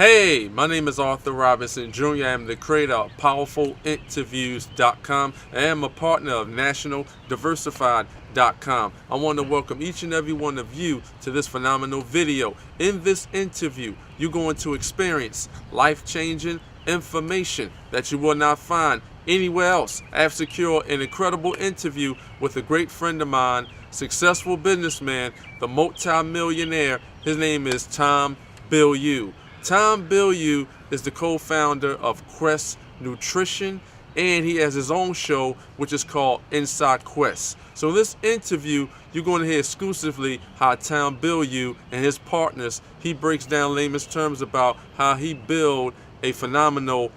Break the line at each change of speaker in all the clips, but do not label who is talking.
Hey, my name is Arthur Robinson Jr. I am the creator of PowerfulInterviews.com. I am a partner of NationalDiversified.com. I want to welcome each and every one of you to this phenomenal video. In this interview, you're going to experience life-changing information that you will not find anywhere else. I have secured an incredible interview with a great friend of mine, successful businessman, the multi-millionaire. His name is Tom Bilyeu. Tom Bilyeu is the co-founder of Quest Nutrition, and he has his own show which is called Inside Quest. So in this interview, you're going to hear exclusively how Tom Bilyeu and his partners, he breaks down layman's terms about how he built a phenomenal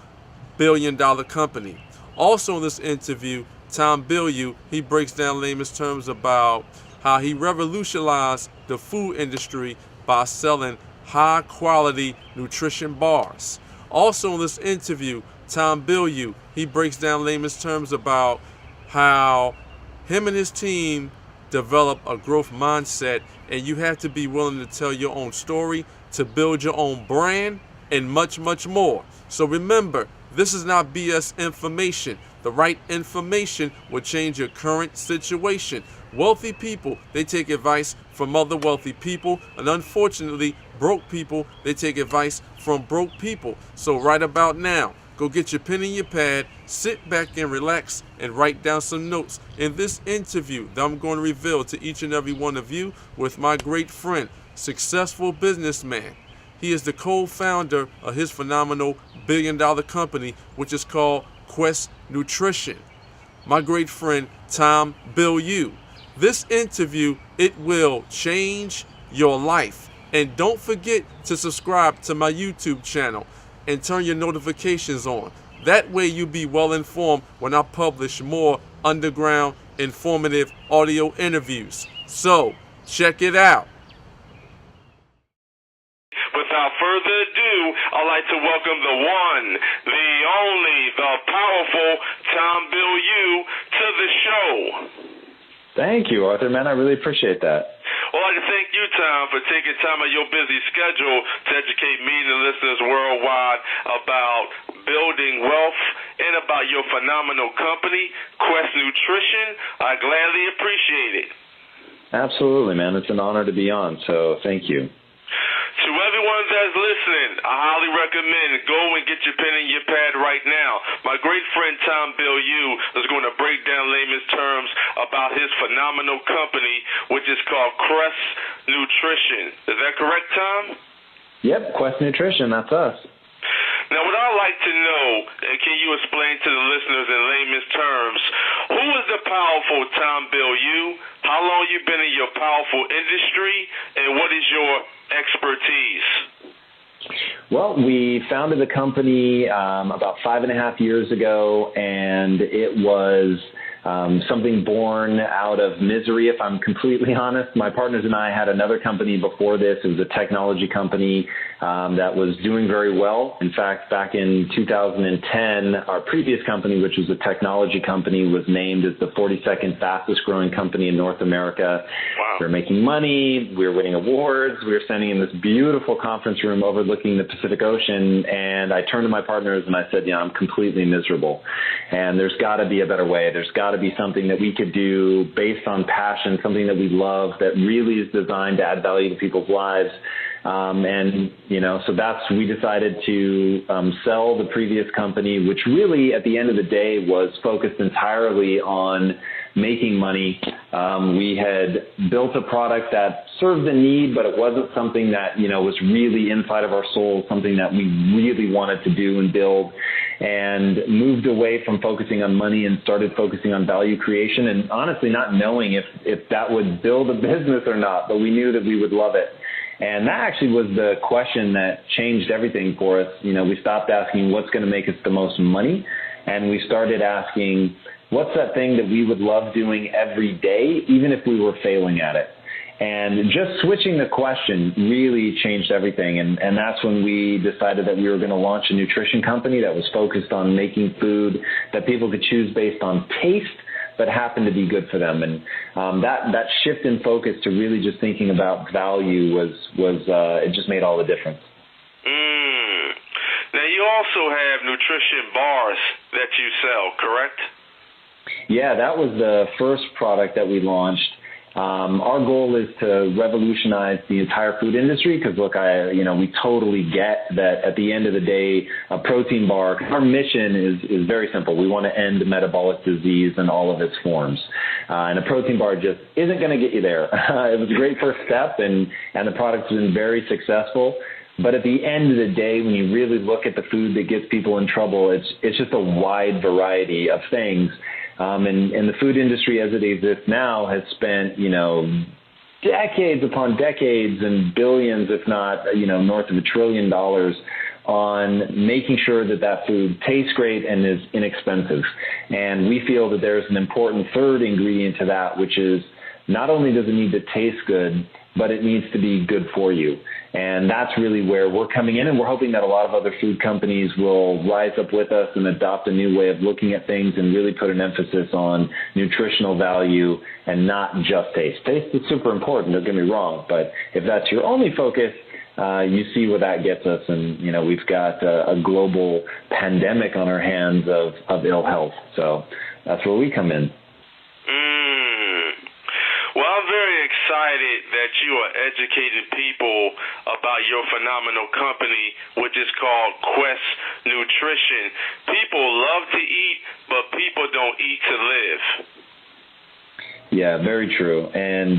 billion-dollar company. Also in this interview, Tom Bilyeu, he breaks down layman's terms about how he revolutionized the food industry by selling high-quality nutrition bars. Also in this interview, Tom Bilyeu, he breaks down layman's terms about how him and his team develop a growth mindset, and you have to be willing to tell your own story, to build your own brand, and much, much more. So remember, this is not BS information. The right information will change your current situation. Wealthy people, they take advice from other wealthy people, and unfortunately, broke people, they take advice from broke people. So right about now, go get your pen and your pad, sit back and relax, and write down some notes. In this interview that I'm going to reveal to each and every one of you with my great friend, successful businessman. He is the co-founder of his phenomenal billion-dollar company, which is called Quest Nutrition. My great friend, Tom Bilyeu. This interview, it will change your life. And don't forget to subscribe to my YouTube channel and turn your notifications on. That way you'll be well informed when I publish more underground, informative audio interviews. So, check it out.
Without further ado, I'd like to welcome the one, the only, the powerful Tom Bilyeu to the show.
Thank you, Arthur. Man, I really appreciate that.
Well, I'd like to thank you, Tom, for taking time out of your busy schedule to educate me and the listeners worldwide about building wealth and about your phenomenal company, Quest Nutrition. I gladly appreciate it.
Absolutely, man. It's an honor to be on, so thank you.
To everyone that's listening, I highly recommend go and get your pen and your pad right now. My great friend Tom Bilyeu is going to break down layman's terms about his phenomenal company, which is called Quest Nutrition. Is that correct, Tom?
Yep, Quest Nutrition, that's us.
Now, what I'd like to know, and can you explain to the listeners in layman's terms, who is the powerful Tom Bilyeu? How long you been in your powerful industry, and what is your expertise?
Well, we founded the company about 5.5 years ago, and it was something born out of misery, if I'm completely honest. My partners and I had another company before this. It was a technology company that was doing very well. In fact, back in 2010, our previous company, which was a technology company, was named as the 42nd fastest growing company in North America.
Wow.
We were making money. We were winning awards. We were standing in this beautiful conference room overlooking the Pacific Ocean. And I turned to my partners and I said, I'm completely miserable. And there's got to be a better way. There's got to be something that we could do based on passion, something that we love that really is designed to add value to people's lives. So we decided to sell the previous company, which really at the end of the day was focused entirely on making money. We had built a product that served a need, but it wasn't something that, was really inside of our soul, something that we really wanted to do and build, and moved away from focusing on money and started focusing on value creation, and honestly not knowing if that would build a business or not, but we knew that we would love it. And that actually was the question that changed everything for us. We stopped asking what's going to make us the most money, and we started asking what's that thing that we would love doing every day, even if we were failing at it. And just switching the question really changed everything. And that's when we decided that we were going to launch a nutrition company that was focused on making food that people could choose based on taste, but happened to be good for them. And that shift in focus to really just thinking about value was it just made all the difference.
also have nutrition bars that you sell, correct?
Yeah, that was the first product that we launched. Our goal is to revolutionize the entire food industry because, look, we totally get that at the end of the day, a protein bar, our mission is very simple. We want to end metabolic disease in all of its forms. And a protein bar just isn't going to get you there. It was a great first step, and the product's been very successful. But at the end of the day, when you really look at the food that gets people in trouble, it's just a wide variety of things. And the food industry as it exists now has spent, decades upon decades and billions, if not, north of $1 trillion on making sure that food tastes great and is inexpensive. And we feel that there's an important third ingredient to that, which is not only does it need to taste good, but it needs to be good for you. And that's really where we're coming in, and we're hoping that a lot of other food companies will rise up with us and adopt a new way of looking at things and really put an emphasis on nutritional value and not just taste. Taste is super important, don't get me wrong, but if that's your only focus, you see where that gets us. And, we've got a global pandemic on our hands of ill health. So that's where we come in.
Well, I'm very excited that you are educating people about your phenomenal company, which is called Quest Nutrition. People love to eat, but people don't eat to live.
Yeah, very true. And,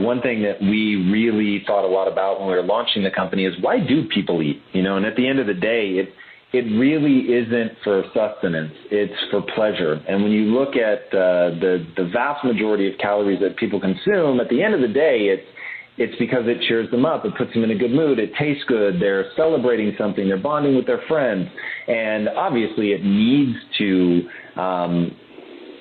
one thing that we really thought a lot about when we were launching the company is why do people eat? And at the end of the day, it really isn't for sustenance. It's for pleasure. And when you look at the vast majority of calories that people consume, at the end of the day, it's because it cheers them up. It puts them in a good mood. It tastes good. They're celebrating something. They're bonding with their friends. And obviously it needs to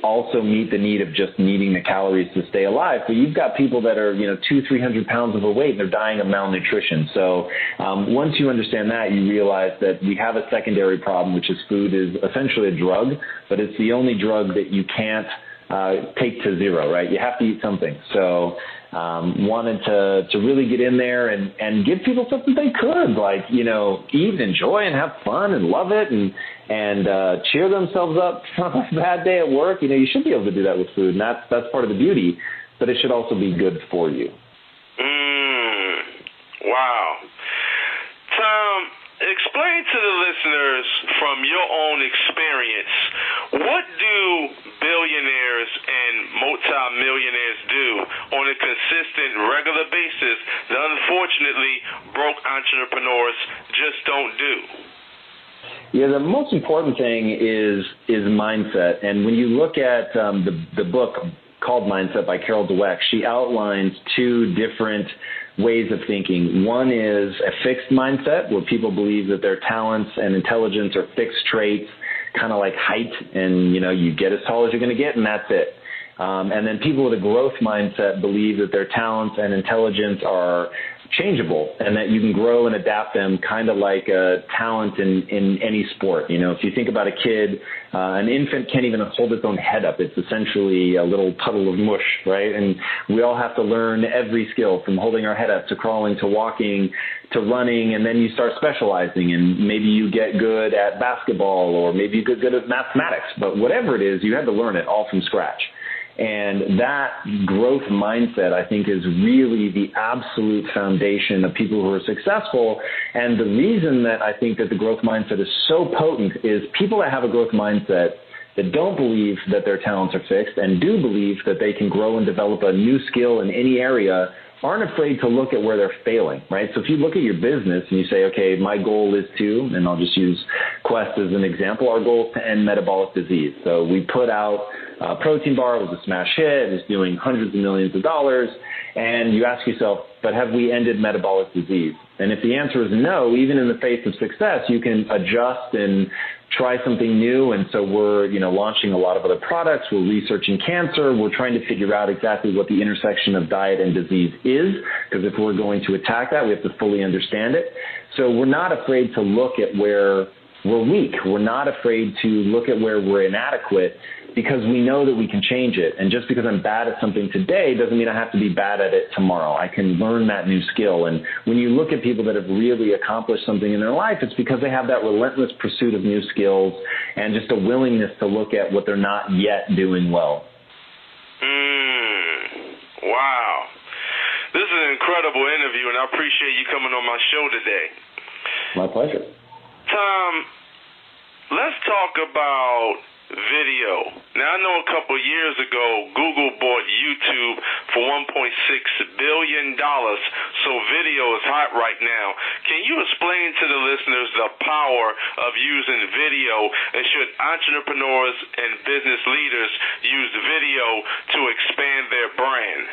also meet the need of just needing the calories to stay alive. But you've got people that are, 200-300 pounds overweight, and they're dying of malnutrition. So once you understand that, you realize that we have a secondary problem, which is food is essentially a drug, but it's the only drug that you can't take to zero, right? You have to eat something. So wanted to really get in there and give people something they could, like, eat and enjoy and have fun and love it and cheer themselves up from a bad day at work. You should be able to do that with food, and that's part of the beauty, but it should also be good for you.
Wow. Tom, explain to the listeners from your own experience, what do billionaires and multimillionaires do on a consistent, regular basis that unfortunately broke entrepreneurs just don't do?
Yeah, the most important thing is mindset. And when you look at the book called Mindset by Carol Dweck, she outlines two different ways of thinking. One is a fixed mindset, where people believe that their talents and intelligence are fixed traits, kind of like height, and you get as tall as you're going to get, and that's it. And then people with a growth mindset believe that their talents and intelligence are changeable and that you can grow and adapt them, kind of like a talent in any sport. If you think about a kid, an infant can't even hold its own head up. It's essentially a little puddle of mush, right? And we all have to learn every skill, from holding our head up to crawling to walking to running, and then you start specializing, and maybe you get good at basketball, or maybe you get good at mathematics. But whatever it is, you had to learn it all from scratch. And that growth mindset, I think, is really the absolute foundation of people who are successful. And the reason that I think that the growth mindset is so potent is people that have a growth mindset that don't believe that their talents are fixed and do believe that they can grow and develop a new skill in any area aren't afraid to look at where they're failing, right? So if you look at your business and you say, okay, my goal is to, and I'll just use Quest as an example, our goal is to end metabolic disease. So we put out a protein bar, it was a smash hit, it's doing hundreds of millions of dollars, and you ask yourself, but have we ended metabolic disease? And if the answer is no, even in the face of success, you can adjust and try something new. And so we're, launching a lot of other products. We're researching cancer. We're trying to figure out exactly what the intersection of diet and disease is, because if we're going to attack that, we have to fully understand it. So we're not afraid to look at where we're weak. We're not afraid to look at where we're inadequate, because we know that we can change it. And just because I'm bad at something today doesn't mean I have to be bad at it tomorrow. I can learn that new skill. And when you look at people that have really accomplished something in their life, it's because they have that relentless pursuit of new skills and just a willingness to look at what they're not yet doing well.
Wow. This is an incredible interview, and I appreciate you coming on my show today.
My pleasure.
Tom, let's talk about video. Now, I know a couple of years ago, Google bought YouTube for $1.6 billion, so video is hot right now. Can you explain to the listeners the power of using video, and should entrepreneurs and business leaders use video to expand their brand?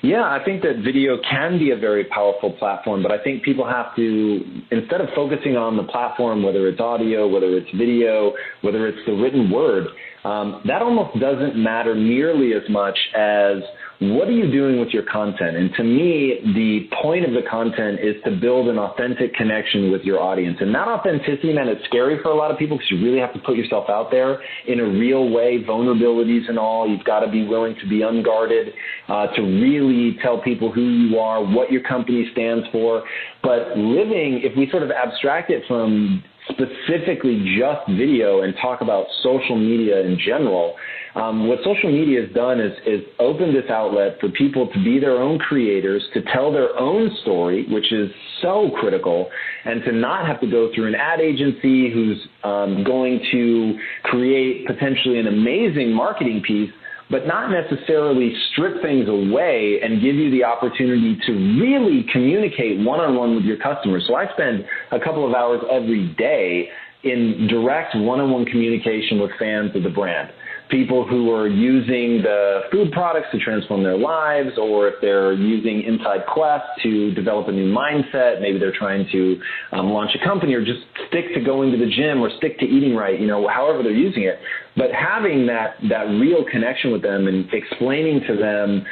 Yeah, I think that video can be a very powerful platform, but I think people have to, instead of focusing on the platform, whether it's audio, whether it's video, whether it's the written word, that almost doesn't matter nearly as much as what are you doing with your content? And to me, the point of the content is to build an authentic connection with your audience. And that authenticity, man, it's scary for a lot of people because you really have to put yourself out there in a real way, vulnerabilities and all. You've got to be willing to be unguarded, to really tell people who you are, what your company stands for. But living, if we sort of abstract it from specifically just video and talk about social media in general, what social media has done is opened this outlet for people to be their own creators, to tell their own story, which is so critical, and to not have to go through an ad agency who's going to create potentially an amazing marketing piece, but not necessarily strip things away and give you the opportunity to really communicate one-on-one with your customers. So I spend a couple of hours every day in direct one-on-one communication with fans of the brand. People who are using the food products to transform their lives, or if they're using Inside Quest to develop a new mindset, maybe they're trying to launch a company or just stick to going to the gym or stick to eating right, however they're using it. But having that real connection with them and explaining to them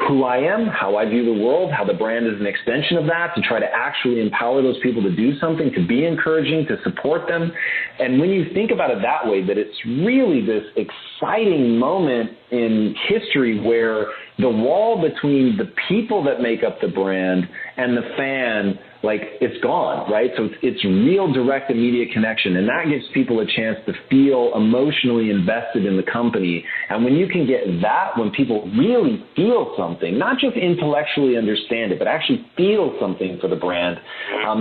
who I am, how I view the world, how the brand is an extension of that, to try to actually empower those people to do something, to be encouraging, to support them. And when you think about it that way, that it's really this exciting moment in history where the wall between the people that make up the brand and the fan, it's gone, right? So it's real direct, immediate connection, and that gives people a chance to feel emotionally invested in the company. And when you can get that, when people really feel something, not just intellectually understand it, but actually feel something for the brand,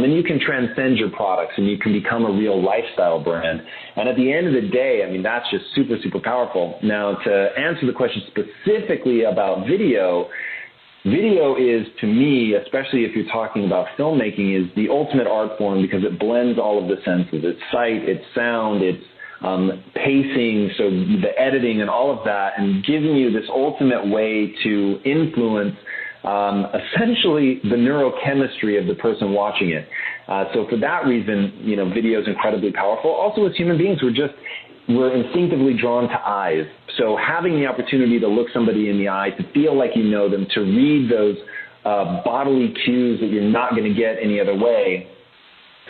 then you can transcend your products and you can become a real lifestyle brand. And at the end of the day, that's just super, super powerful. Now, to answer the question specifically about video, video is, to me, especially if you're talking about filmmaking, is the ultimate art form because it blends all of the senses. It's sight, it's sound, it's pacing, so the editing and all of that, and giving you this ultimate way to influence essentially the neurochemistry of the person watching it. So for that reason, video is incredibly powerful. Also, as human beings, we're instinctively drawn to eyes. So having the opportunity to look somebody in the eye, to feel like you know them, to read those bodily cues that you're not going to get any other way.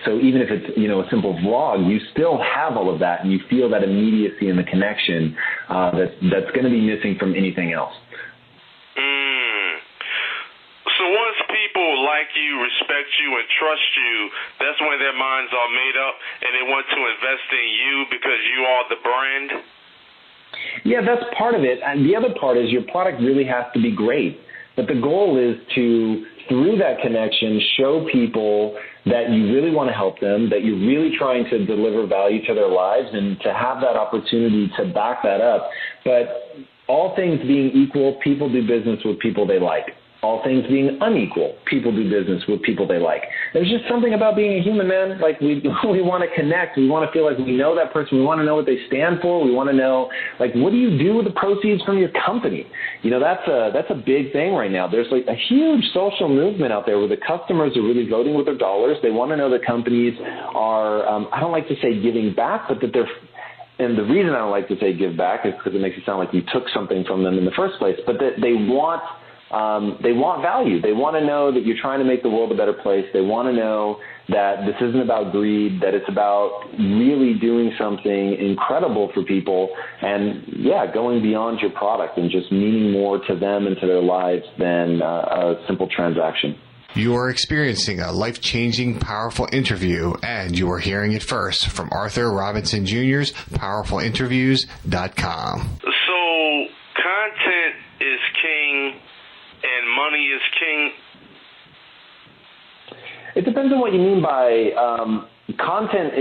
So even if it's, a simple vlog, you still have all of that and you feel that immediacy and the connection that's going to be missing from anything else.
So once people like you, respect you, and trust you, that's when their minds are made up and they want to invest in you because you are the brand?
Yeah, that's part of it. And the other part is your product really has to be great. But the goal is to, through that connection, show people that you really want to help them, that you're really trying to deliver value to their lives, and to have that opportunity to back that up. But all things being equal, people do business with people they like. All things being unequal, people do business with people they like. There's just something about being a human, man. We want to connect. We want to feel like we know that person. We want to know what they stand for. We want to know, what do you do with the proceeds from your company? That's a big thing right now. There's a huge social movement out there where the customers are really voting with their dollars. They want to know that companies are, I don't like to say giving back, but that they're, and the reason I don't like to say give back is because it makes it sound like you took something from them in the first place, but that they want they want value. They want to know that you're trying to make the world a better place. They want to know that this isn't about greed, that it's about really doing something incredible for people and, going beyond your product and just meaning more to them and to their lives than a simple transaction.
You are experiencing a life-changing, powerful interview, and you are hearing it first from Arthur Robinson Jr.'s PowerfulInterviews.com.
So, content is king and money is king?
It depends on what you mean by content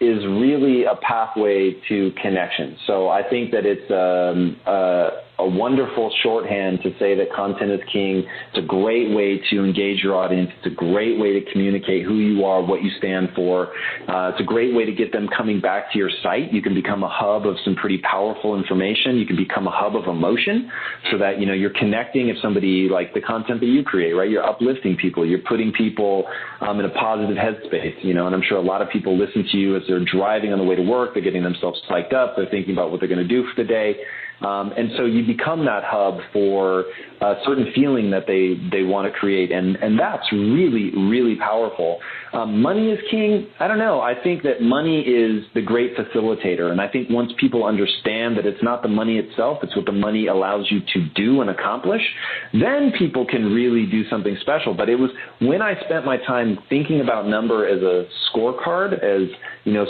is really a pathway to connection. So I think that it's a wonderful shorthand to say that content is king. It's a great way to engage your audience. It's a great way to communicate who you are, what you stand for. It's a great way to get them coming back to your site. You can become a hub of some pretty powerful information. You can become a hub of emotion so that, you're connecting if somebody, like the content that you create, right? You're uplifting people. You're putting people in a positive headspace, and I'm sure a lot of people listen to you as they're driving on the way to work. They're getting themselves psyched up. They're thinking about what they're going to do for the day. And so you become that hub for a certain feeling that they want to create. And that's really, really powerful. Money is king. I don't know. I think that money is the great facilitator. And I think once people understand that it's not the money itself, it's what the money allows you to do and accomplish, then people can really do something special. But it was when I spent my time thinking about number as a scorecard, as,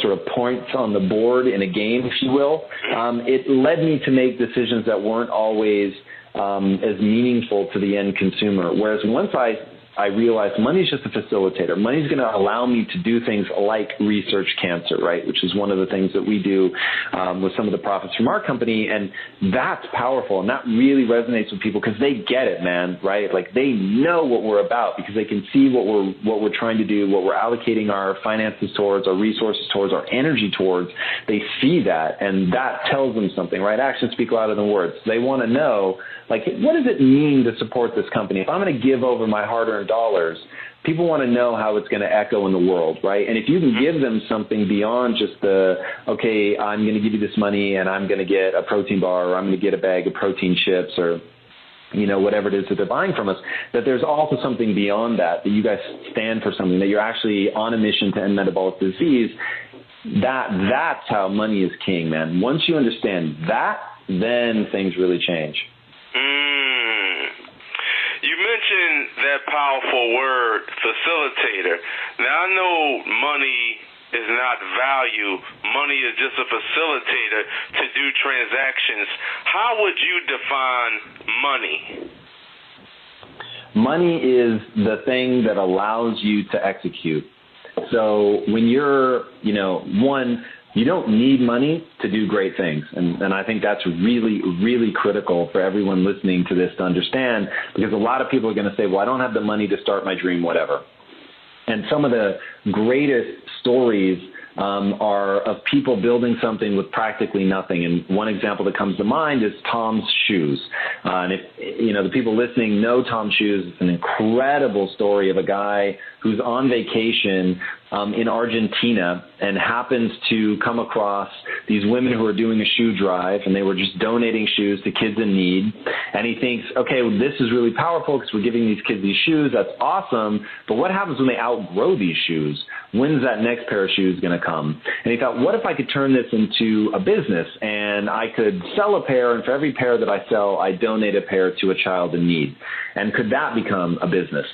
sort of points on the board in a game, if you will, it led me to make decisions that weren't always as meaningful to the end consumer. Whereas once I realized money's just a facilitator. Money's going to allow me to do things like research cancer, right, which is one of the things that we do with some of the profits from our company, and that's powerful, and that really resonates with people because they get it, man, right? Like they know what we're about because they can see what we're trying to do, what we're allocating our finances towards, our resources towards, our energy towards. They see that, and that tells them something, right? Actions speak louder than words. They want to know, like, what does it mean to support this company? If I'm going to give over my hard-earned dollars, people want to know how it's going to echo in the world, right? And if you can give them something beyond just okay, I'm going to give you this money and I'm going to get a protein bar or I'm going to get a bag of protein chips or whatever it is that they're buying from us, that there's also something beyond that you guys stand for something, that you're actually on a mission to end metabolic disease. That's how money is king, man. Once you understand that, then things really change.
You mentioned that powerful word, facilitator. Now, I know money is not value. Money is just a facilitator to do transactions. How would you define money?
Money is the thing that allows you to execute. So when you're, you don't need money to do great things. And I think that's really, really critical for everyone listening to this to understand, because a lot of people are going to say, well, I don't have the money to start my dream, whatever. And some of the greatest stories are of people building something with practically nothing. And one example that comes to mind is Tom's Shoes. And if the people listening know Tom's Shoes, it's an incredible story of a guy who's on vacation in Argentina and happens to come across these women who are doing a shoe drive, and they were just donating shoes to kids in need. And he thinks, okay, well, this is really powerful because we're giving these kids these shoes. That's awesome. But what happens when they outgrow these shoes? When's that next pair of shoes going to come? And he thought, what if I could turn this into a business and I could sell a pair, and for every pair that I sell, I donate a pair to a child in need? And could that become a business?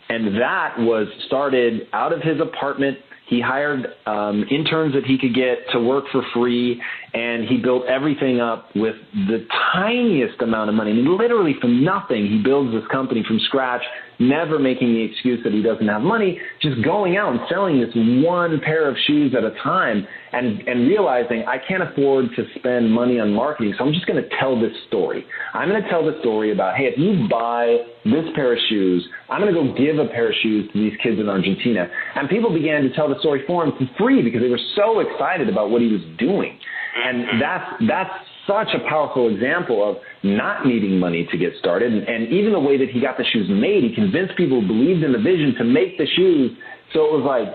And that was started out of his apartment. He hired interns that he could get to work for free, and he built everything up with the tiniest amount of money. I mean, literally from nothing, he builds this company from scratch, never making the excuse that he doesn't have money, just going out and selling this one pair of shoes at a time and realizing I can't afford to spend money on marketing, so I'm just going to tell this story. I'm going to tell the story about, hey, if you buy this pair of shoes, I'm going to go give a pair of shoes to these kids in Argentina. And people began to tell the story for him for free because they were so excited about what he was doing. And that's such a powerful example of not needing money to get started. And even the way that he got the shoes made, he convinced people who believed in the vision to make the shoes. So it was like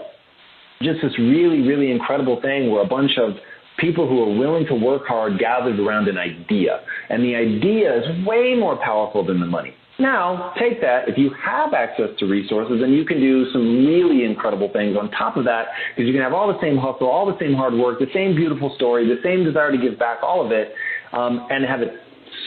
just this really, really incredible thing where a bunch of people who are willing to work hard gathered around an idea. And the idea is way more powerful than the money. Now, take that. If you have access to resources, then you can do some really incredible things on top of that, because you can have all the same hustle, all the same hard work, the same beautiful story, the same desire to give back, all of it, and have it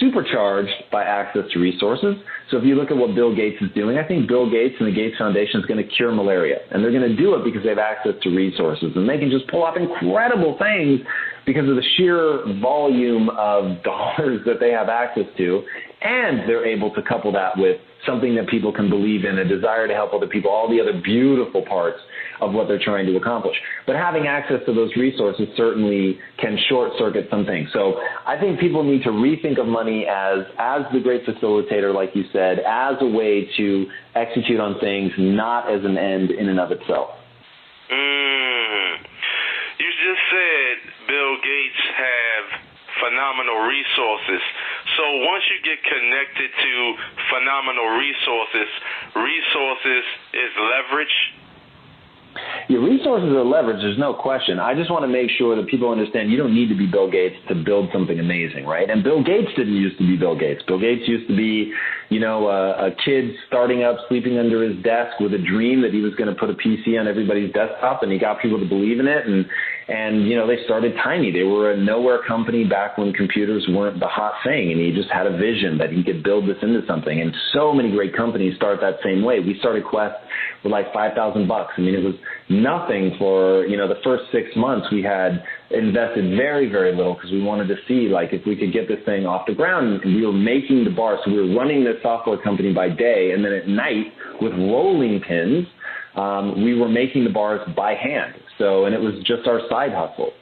supercharged by access to resources. So if you look at what Bill Gates is doing, I think Bill Gates and the Gates Foundation is going to cure malaria. And they're going to do it because they have access to resources. And they can just pull off incredible things because of the sheer volume of dollars that they have access to. And they're able to couple that with something that people can believe in, a desire to help other people, all the other beautiful parts of what they're trying to accomplish. But having access to those resources certainly can short-circuit some things. So I think people need to rethink of money as the great facilitator, like you said, as a way to execute on things, not as an end in and of itself.
You just said Bill Gates have phenomenal resources. So once you get connected to phenomenal resources is leverage.
Your resources are leverage, there's no question. I just want to make sure that people understand you don't need to be Bill Gates to build something amazing, right? And Bill Gates didn't used to be Bill Gates. Bill Gates used to be, a kid starting up, sleeping under his desk with a dream that he was going to put a PC on everybody's desktop, and he got people to believe in it. And they started tiny. They were a nowhere company back when computers weren't the hot thing, and he just had a vision that he could build this into something. And so many great companies start that same way. We started Quest with like $5,000. I mean, it was nothing for, the first 6 months. We had invested very, very little because we wanted to see if we could get this thing off the ground. And we were making the bars. So we were running this software company by day, and then at night with rolling pins, we were making the bars by hand. And it was just our side hustle.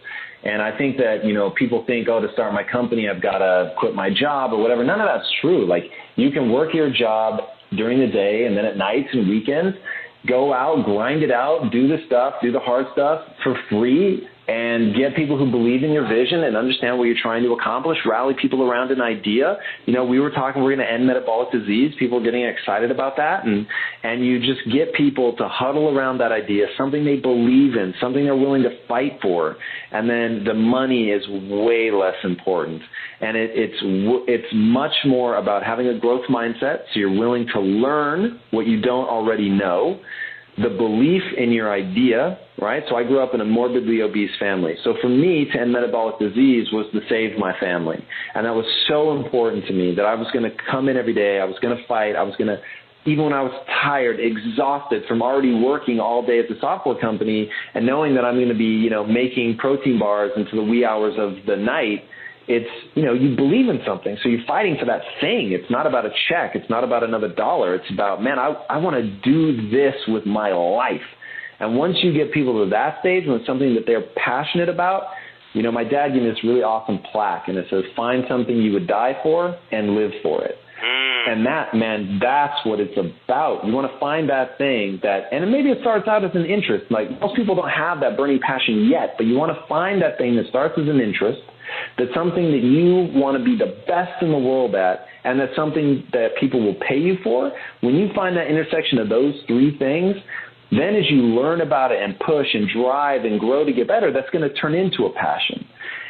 And I think that, people think, to start my company, I've got to quit my job or whatever. None of that's true. You can work your job during the day, and then at nights and weekends, go out, grind it out, do the stuff, do the hard stuff for free, and get people who believe in your vision and understand what you're trying to accomplish, rally people around an idea. We were talking, we're going to end metabolic disease. People are getting excited about that. And you just get people to huddle around that idea, something they believe in, something they're willing to fight for. And then the money is way less important. And it's much more about having a growth mindset. So you're willing to learn what you don't already know. The belief in your idea, right? So I grew up in a morbidly obese family. So for me to end metabolic disease was to save my family. And that was so important to me that I was going to come in every day. I was going to fight. I was going to, even when I was tired, exhausted from already working all day at the software company and knowing that I'm going to be, making protein bars into the wee hours of the night, it's, you believe in something. So you're fighting for that thing. It's not about a check. It's not about another dollar. It's about, man, I want to do this with my life. And once you get people to that stage when it's something that they're passionate about, my dad gave me this really awesome plaque, and it says, find something you would die for and live for it. And that, man, that's what it's about. You want to find that thing and maybe it starts out as an interest. Most people don't have that burning passion yet, but you want to find that thing that starts as an interest, that's something that you want to be the best in the world at, and that's something that people will pay you for. When you find that intersection of those three things, then as you learn about it and push and drive and grow to get better, that's going to turn into a passion.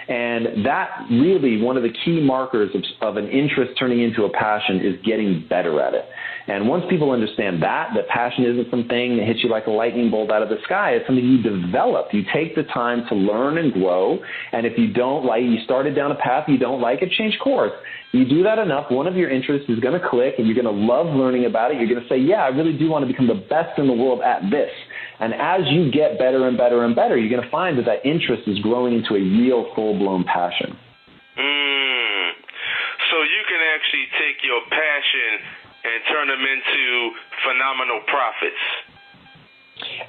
And that really, one of the key markers of an interest turning into a passion is getting better at it. And once people understand that passion isn't something that hits you like a lightning bolt out of the sky, it's something you develop. You take the time to learn and grow. And if you started down a path you don't like it, change course. You do that enough, one of your interests is going to click, and you're going to love learning about it. You're going to say, yeah, I really do want to become the best in the world at this. And as you get better and better and better, you're going to find that interest is growing into a real full-blown passion.
So you can actually take your passion and turn them into phenomenal profits.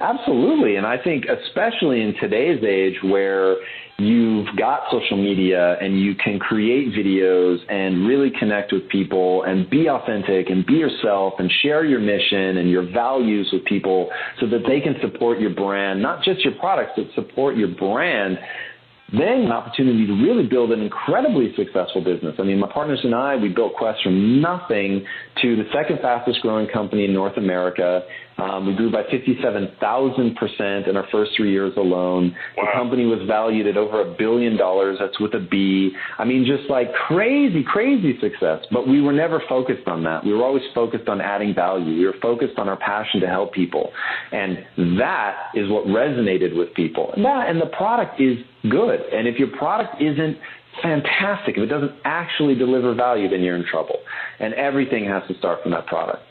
Absolutely. And I think especially in today's age where you've got social media and you can create videos and really connect with people and be authentic and be yourself and share your mission and your values with people so that they can support your brand, not just your products, but support your brand, then an opportunity to really build an incredibly successful business. I mean, my partners and I, we built Quest from nothing to the second fastest growing company in North America. We grew by 57,000% in our first 3 years alone.
Wow.
The company was valued at over $1 billion. That's with a B. I mean, just like crazy, crazy success. But we were never focused on that. We were always focused on adding value. We were focused on our passion to help people. And that is what resonated with people. And the product is good. And if your product isn't fantastic, if it doesn't actually deliver value, then you're in trouble. And everything has to start from that product.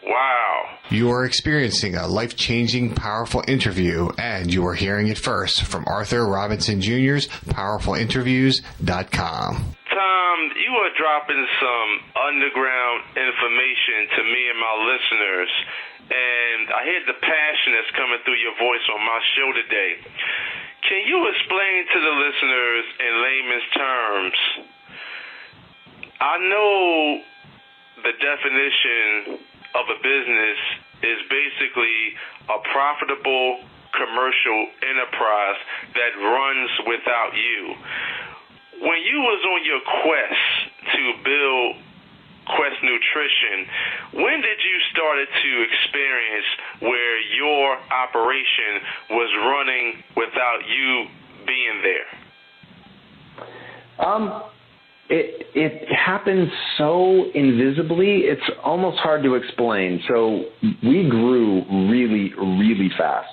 Wow.
You are experiencing a life-changing, powerful interview, and you are hearing it first from Arthur Robinson Jr.'s PowerfulInterviews.com.
Tom, you are dropping some underground information to me and my listeners, and I hear the passion that's coming through your voice on my show today. Can you explain to the listeners in layman's terms? I know the definition of a business is basically a profitable commercial enterprise that runs without you. When you was on your quest to build Quest Nutrition, when did you started to experience where your operation was running without you being there?
It happens so invisibly, it's almost hard to explain. So we grew really, really fast.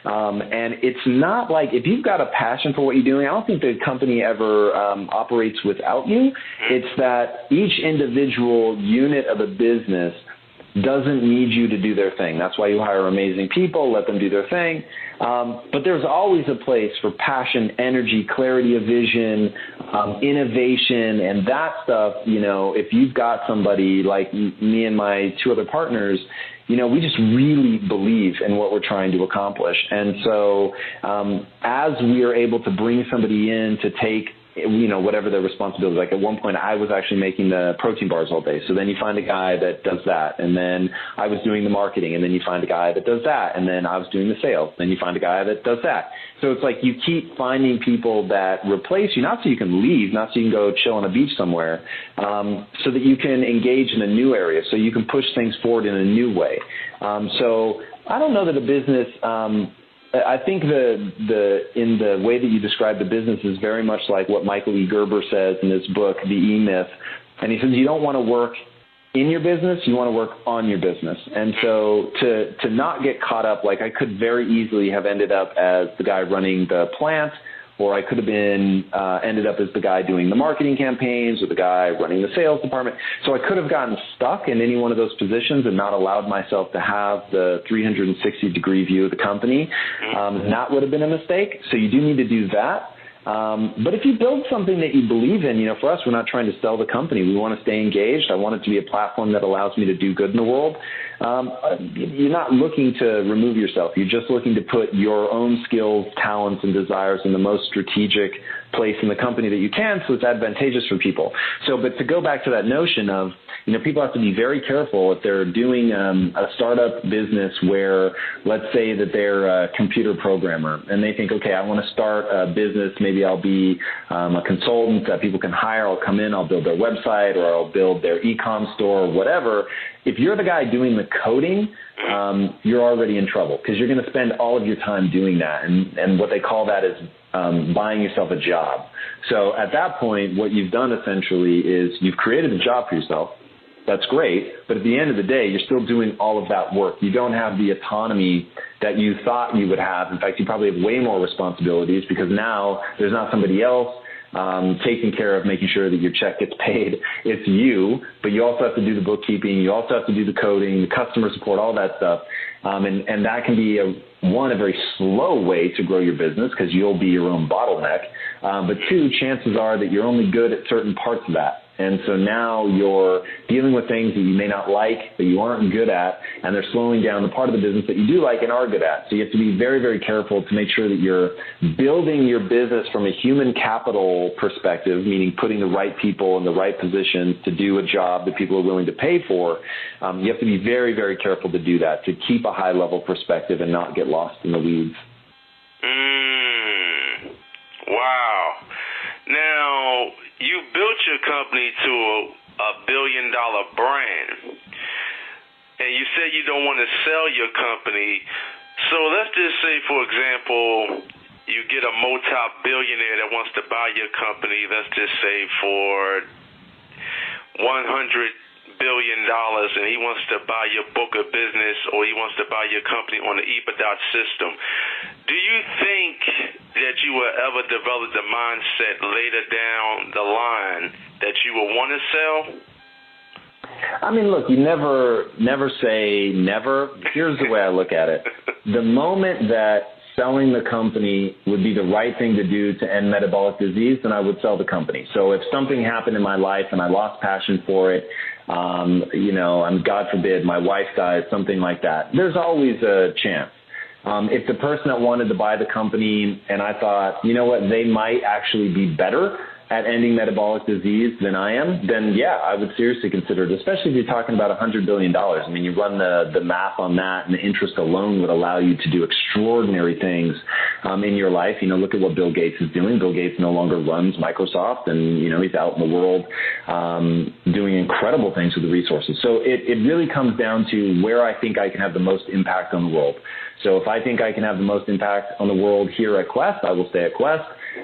And it's not like, if you've got a passion for what you're doing, I don't think the company ever operates without you. It's that each individual unit of a business doesn't need you to do their thing. That's why you hire amazing people, let them do their thing. But there's always a place for passion, energy, clarity of vision, innovation, and that stuff. You know, if you've got somebody like me and my two other partners, you know, we just really believe in what we're trying to accomplish. And so as we are able to bring somebody in to take, you know, whatever their responsibility is. Like at one point I was actually making the protein bars all day. So then you find a guy that does that. And then I was doing the marketing, and then you find a guy that does that. And then I was doing the sales. Then you find a guy that does that. So it's like you keep finding people that replace you, not so you can leave, not so you can go chill on a beach somewhere, so that you can engage in a new area, so you can push things forward in a new way. So I don't know that a business, I think in the way that you describe the business is very much like what Michael E. Gerber says in his book, The E-Myth. And he says you don't want to work in your business, you want to work on your business. And so to not get caught up, like I could very easily have ended up as the guy running the plant, or I could have been ended up as the guy doing the marketing campaigns or the guy running the sales department. So I could have gotten stuck in any one of those positions and not allowed myself to have the 360-degree view of the company. That would have been a mistake. So you do need to do that. But if you build something that you believe in, you know, for us, we're not trying to sell the company. We want to stay engaged. I want it to be a platform that allows me to do good in the world. You're not looking to remove yourself. You're just looking to put your own skills, talents, and desires in the most strategic place in the company that you can, so it's advantageous for people. So, but to go back to that notion of, you know, people have to be very careful if they're doing a startup business where, let's say that they're a computer programmer and they think, okay, I want to start a business. Maybe I'll be a consultant that people can hire. I'll come in, I'll build their website, or I'll build their e-com store, or whatever. If you're the guy doing the coding, you're already in trouble, because you're going to spend all of your time doing that. And what they call that is buying yourself a job. So at that point, what you've done essentially is you've created a job for yourself. That's great. But at the end of the day, you're still doing all of that work. You don't have the autonomy that you thought you would have. In fact, you probably have way more responsibilities, because now there's not somebody else taking care of making sure that your check gets paid. It's you, but you also have to do the bookkeeping. You also have to do the coding, the customer support, all that stuff. And that can be a very slow way to grow your business, because you'll be your own bottleneck. But two, chances are that you're only good at certain parts of that. And so now you're dealing with things that you may not like, that you aren't good at, and they're slowing down the part of the business that you do like and are good at. So you have to be very, very careful to make sure that you're building your business from a human capital perspective, meaning putting the right people in the right positions to do a job that people are willing to pay for. You have to be very, very careful to do that, to keep a high-level perspective and not get lost in the weeds.
Wow. Now, you built your company to a billion-dollar brand. and you said you don't want to sell your company. So let's just say, for example, you get a multi-billionaire that wants to buy your company, let's just say for $100 billion, and he wants to buy your book of business, or he wants to buy your company on the EBITDA system. Do you think that you will ever develop the mindset later down the line that you will want to sell?
I mean, look, you never say never. Here's the way I look at it. The moment that selling the company would be the right thing to do to end metabolic disease, then I would sell the company. So if something happened in my life and I lost passion for it, God forbid, my wife dies, something like that, there's always a chance. If the person that wanted to buy the company and I thought, you know what, they might actually be better at ending metabolic disease than I am, then yeah, I would seriously consider it, especially if you're talking about $100 billion. I mean, you run the math on that, and the interest alone would allow you to do extraordinary things in your life. Look at what Bill Gates is doing. Bill Gates no longer runs Microsoft, and, he's out in the world doing incredible things with the resources. So it really comes down to where I think I can have the most impact on the world. So if I think I can have the most impact on the world here at Quest, I will stay at Quest.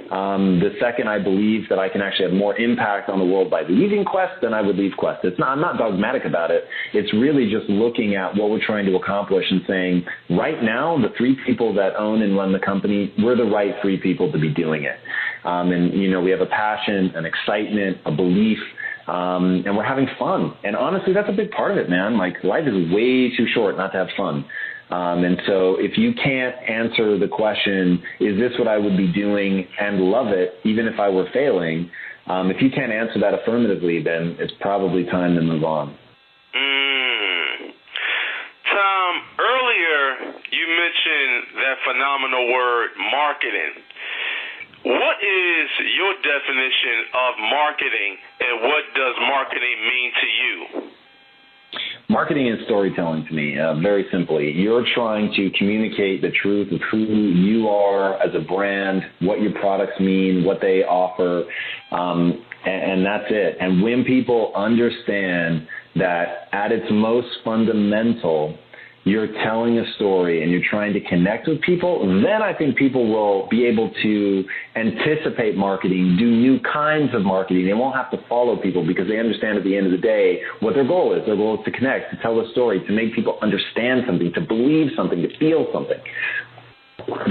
The second I believe that I can actually have more impact on the world by leaving Quest, then I would leave Quest. I'm not dogmatic about it. It's really just looking at what we're trying to accomplish and saying, right now, the three people that own and run the company, we're the right three people to be doing it. We have a passion, an excitement, a belief, and we're having fun. And honestly, that's a big part of it, man. Like, life is way too short not to have fun. And so if you can't answer the question, is this what I would be doing, and love it, even if I were failing, if you can't answer that affirmatively, then it's probably time to move on.
Tom, earlier you mentioned that phenomenal word, marketing. What is your definition of marketing, and what does marketing mean to you?
Marketing is storytelling to me, very simply. You're trying to communicate the truth of who you are as a brand, what your products mean, what they offer, and that's it. And when people understand that at its most fundamental, you're telling a story and you're trying to connect with people, then I think people will be able to anticipate marketing, do new kinds of marketing. They won't have to follow people because they understand at the end of the day what their goal is. Their goal is to connect, to tell a story, to make people understand something, to believe something, to feel something.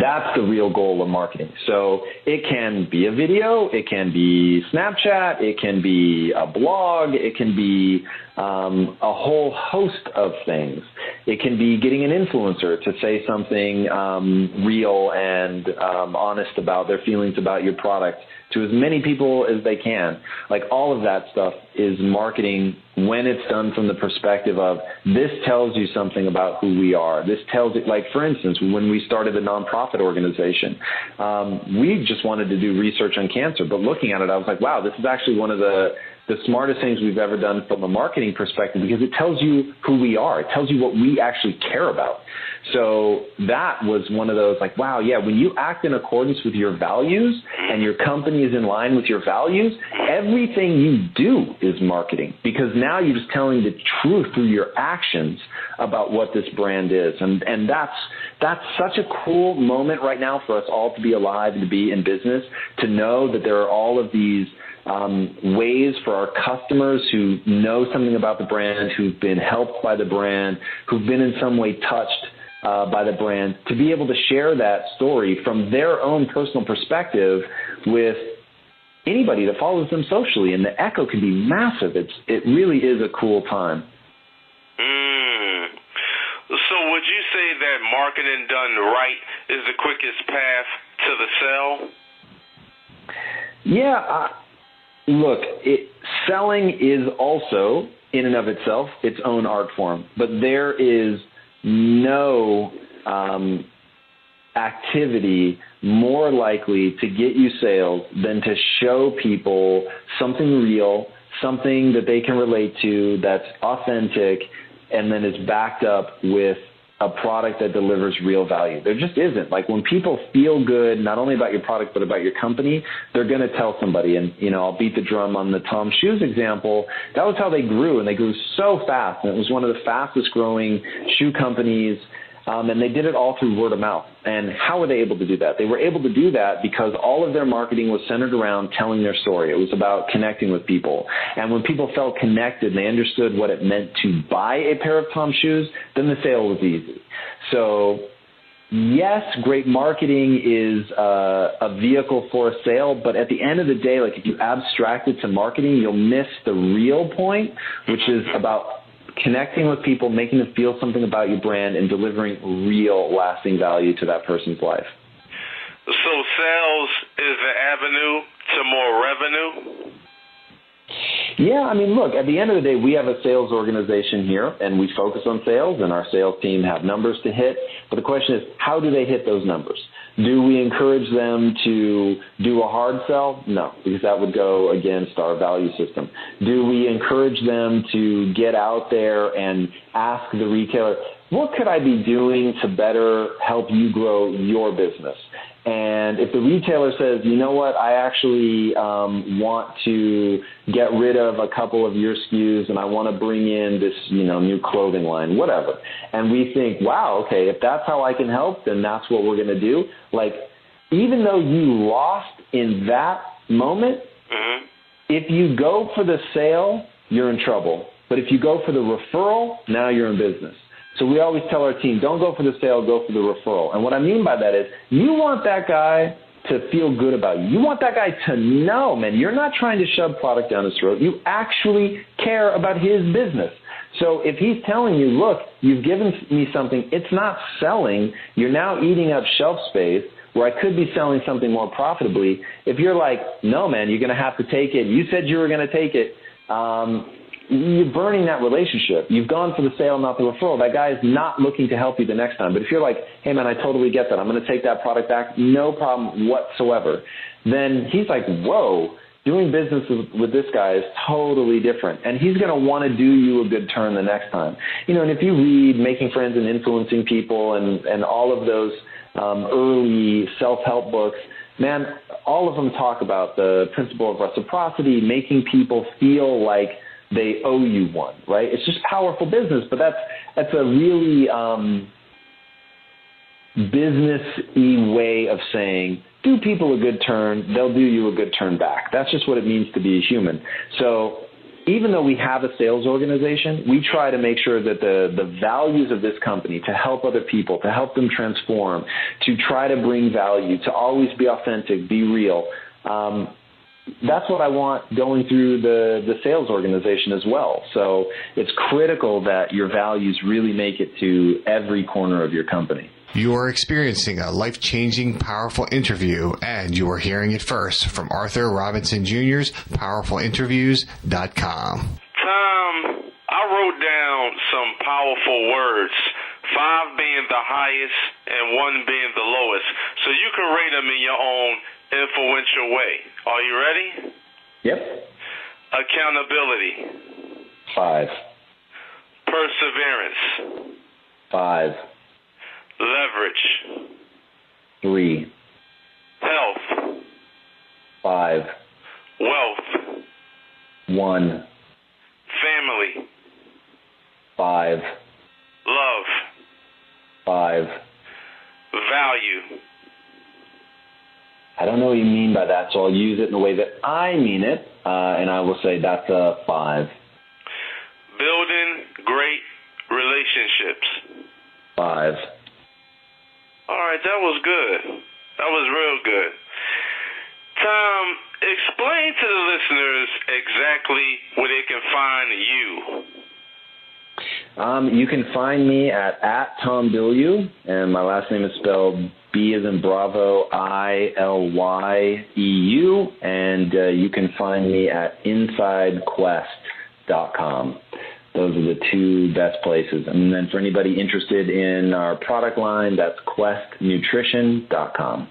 That's the real goal of marketing. So it can be a video, it can be Snapchat, it can be a blog, it can be a whole host of things. It can be getting an influencer to say something real and honest about their feelings about your product to as many people as they can. Like, all of that stuff is marketing when it's done from the perspective of, this tells you something about who we are. This tells it, like, for instance, when we started the nonprofit organization, we just wanted to do research on cancer. But looking at it, I was like, wow, this is actually one of the smartest things we've ever done from a marketing perspective, because it tells you who we are. It tells you what we actually care about. So that was one of those, like, wow, yeah, when you act in accordance with your values and your company is in line with your values, everything you do is marketing, because now you're just telling the truth through your actions about what this brand is. And that's such a cool moment right now for us all to be alive and to be in business, to know that there are all of these ways for our customers who know something about the brand, who've been helped by the brand, who've been in some way touched by the brand, to be able to share that story from their own personal perspective with anybody that follows them socially. And the echo can be massive. It really is a cool time.
So would you say that marketing done right is the quickest path to the sell?
Yeah, look, selling is also, in and of itself, its own art form. But there is no activity more likely to get you sales than to show people something real, something that they can relate to, that's authentic, and then is backed up with a product that delivers real value. There just isn't. Like when people feel good, not only about your product, but about your company, they're going to tell somebody. And, I'll beat the drum on the Tom Shoes example. That was how they grew, and they grew so fast. And it was one of the fastest growing shoe companies. And they did it all through word of mouth. And how were they able to do that? They were able to do that because all of their marketing was centered around telling their story. It was about connecting with people. And when people felt connected and they understood what it meant to buy a pair of Tom shoes, then the sale was easy. So yes, great marketing is a vehicle for a sale, but at the end of the day, like if you abstract it to marketing, you'll miss the real point, which is about connecting with people, making them feel something about your brand, and delivering real, lasting value to that person's life.
So sales is the avenue to more revenue?
Yeah, I mean, look, at the end of the day, we have a sales organization here, and we focus on sales, and our sales team have numbers to hit. But the question is, how do they hit those numbers? Do we encourage them to do a hard sell? No, because that would go against our value system. Do we encourage them to get out there and ask the retailer, what could I be doing to better help you grow your business? And if the retailer says, you know what, I actually want to get rid of a couple of your SKUs and I want to bring in this, new clothing line, whatever. And we think, wow, okay, if that's how I can help, then that's what we're going to do. Like, even though you lost in that moment, if you go for the sale, you're in trouble. But if you go for the referral, now you're in business. So we always tell our team, don't go for the sale, go for the referral. And what I mean by that is you want that guy to feel good about you. You want that guy to know, man, you're not trying to shove product down his throat. You actually care about his business. So if he's telling you, look, you've given me something, it's not selling, you're now eating up shelf space where I could be selling something more profitably. If you're like, no, man, you're going to have to take it. You said you were going to take it. You're burning that relationship. You've gone for the sale, not the referral. That guy is not looking to help you the next time. But if you're like, hey, man, I totally get that. I'm going to take that product back. No problem whatsoever. Then he's like, whoa, doing business with this guy is totally different. And he's going to want to do you a good turn the next time. And if you read Making Friends and Influencing People and all of those early self-help books, man, all of them talk about the principle of reciprocity, making people feel like they owe you one, right? It's just powerful business, but that's a really business-y way of saying, do people a good turn, they'll do you a good turn back. That's just what it means to be a human. So even though we have a sales organization, we try to make sure that the values of this company, to help other people, to help them transform, to try to bring value, to always be authentic, be real, that's what I want going through the sales organization as well. So it's critical that your values really make it to every corner of your company.
You are experiencing a life-changing, powerful interview, and you are hearing it first from Arthur Robinson Jr.'s PowerfulInterviews.com.
Tom, I wrote down some powerful words, 5 being the highest and 1 being the lowest. So you can rate them in your own influential way. Are you ready?
Yep.
Accountability.
5.
Perseverance.
5.
Leverage.
3.
Health.
5.
Wealth.
1.
Family.
5.
Love.
5.
Value.
I don't know what you mean by that, so I'll use it in the way that I mean it, and I will say that's a 5.
Building great relationships.
5.
All right, that was good. That was real good. Tom, explain to the listeners exactly where they can find you.
You can find me at Tom Bilyeu, and my last name is spelled B as in Bravo, ILYEU, and you can find me at InsideQuest.com. Those are the 2 best places. And then for anybody interested in our product line, that's QuestNutrition.com.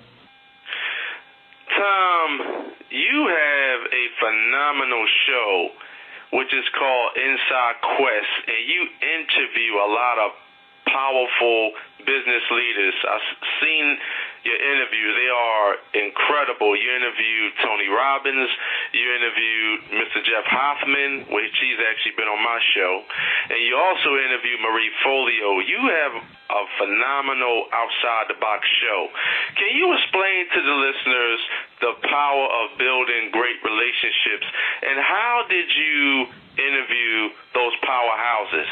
Tom, you have a phenomenal show, which is called Inside Quest, and you interview a lot of powerful business leaders. I've seen your interviews. They are incredible. You interviewed Tony Robbins. You interviewed Mr. Jeff Hoffman, which he's actually been on my show. And you also interviewed Marie Forleo. You have a phenomenal outside-the-box show. Can you explain to the listeners the power of building great relationships, and how did you interview those powerhouses?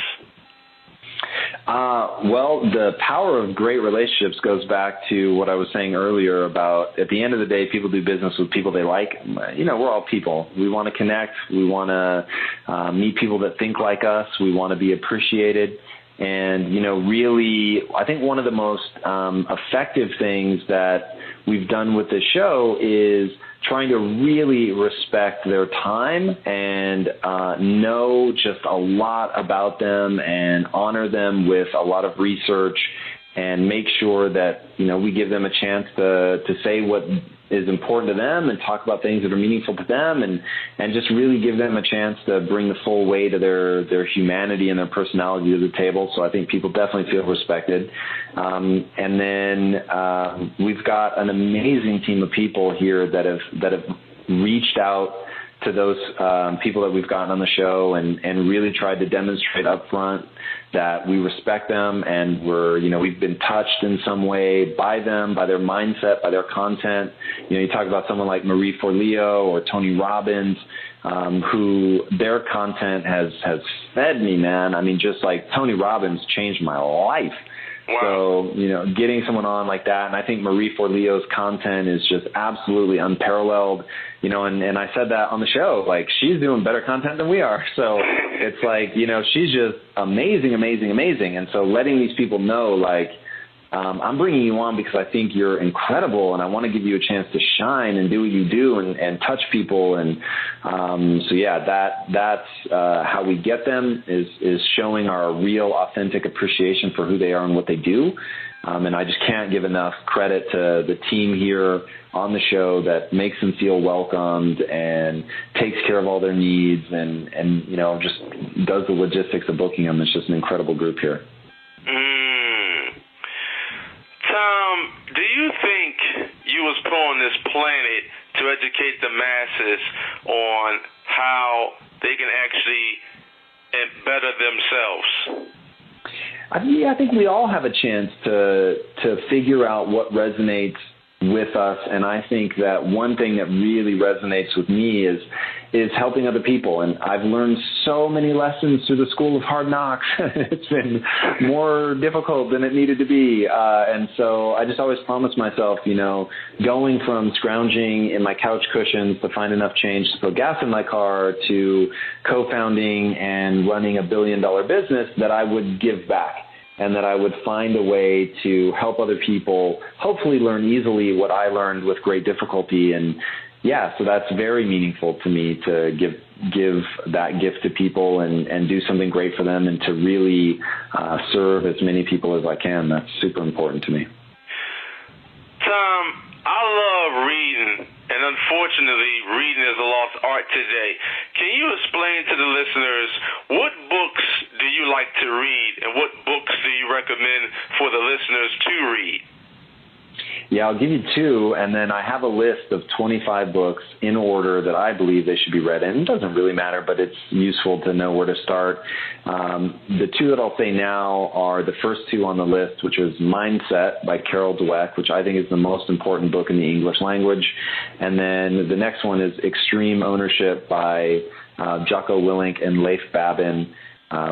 Well, the power of great relationships goes back to what I was saying earlier about, at the end of the day, people do business with people they like. You know, we're all people. We want to connect. We want to meet people that think like us. We want to be appreciated. And, you know, really, I think one of the most effective things that we've done with this show is trying to really respect their time and know just a lot about them and honor them with a lot of research and make sure that, you know, we give them a chance to say what is important to them and talk about things that are meaningful to them, and just really give them a chance to bring the full weight of their humanity and their personality to the table. So I think people definitely feel respected. And then we've got an amazing team of people here that have reached out to those people that we've gotten on the show and really tried to demonstrate up front that we respect them and we've been touched in some way by them, by their mindset, by their content. You know, you talk about someone like Marie Forleo or Tony Robbins, who their content has fed me, man. I mean, just like Tony Robbins changed my life. Wow. So, you know, getting someone on like that, and I think Marie Forleo's content is just absolutely unparalleled, you know, and I said that on the show, like, she's doing better content than we are. So it's like, you know, she's just amazing, amazing, amazing. And so letting these people know, like, I'm bringing you on because I think you're incredible and I want to give you a chance to shine and do what you do and touch people. And so, yeah, that's how we get them is showing our real, authentic appreciation for who they are and what they do. And I just can't give enough credit to the team here on the show that makes them feel welcomed and takes care of all their needs and you know, just does the logistics of booking them. It's just an incredible group here.
Tom, do you think you was put on this planet to educate the masses on how they can actually better themselves?
I think we all have a chance to figure out what resonates with us, and I think that one thing that really resonates with me is helping other people. And I've learned so many lessons through the School of Hard Knocks. It's been more difficult than it needed to be. And so I just always promise myself, you know, going from scrounging in my couch cushions to find enough change to put gas in my car to co-founding and running $1 billion business, that I would give back. And that I would find a way to help other people hopefully learn easily what I learned with great difficulty. And yeah, so that's very meaningful to me, to give that gift to people and do something great for them and to really serve as many people as I can. That's super important to me.
Tom, I love reading, and unfortunately, reading is a lost art today. Can you explain to the listeners what books do you like to read, and what books do you recommend for the listeners to read?
Yeah, I'll give you two, and then I have a list of 25 books in order that I believe they should be read. And it doesn't really matter, but it's useful to know where to start. The two that I'll say now are the first two on the list, which is Mindset by Carol Dweck, which I think is the most important book in the English language. And then the next one is Extreme Ownership by Jocko Willink and Leif Babin,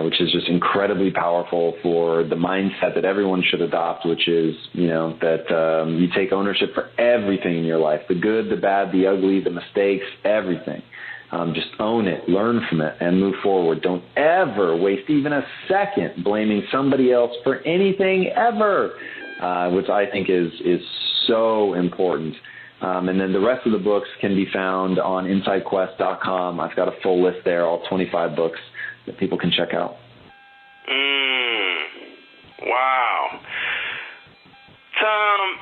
which is just incredibly powerful for the mindset that everyone should adopt, which is, you know, that you take ownership for everything in your life, the good, the bad, the ugly, the mistakes, everything. Just own it, learn from it, and move forward. Don't ever waste even a second blaming somebody else for anything ever, which I think is so important. And then the rest of the books can be found on InsideQuest.com. I've got a full list there, all 25 books that people can check out.
Wow. Tom,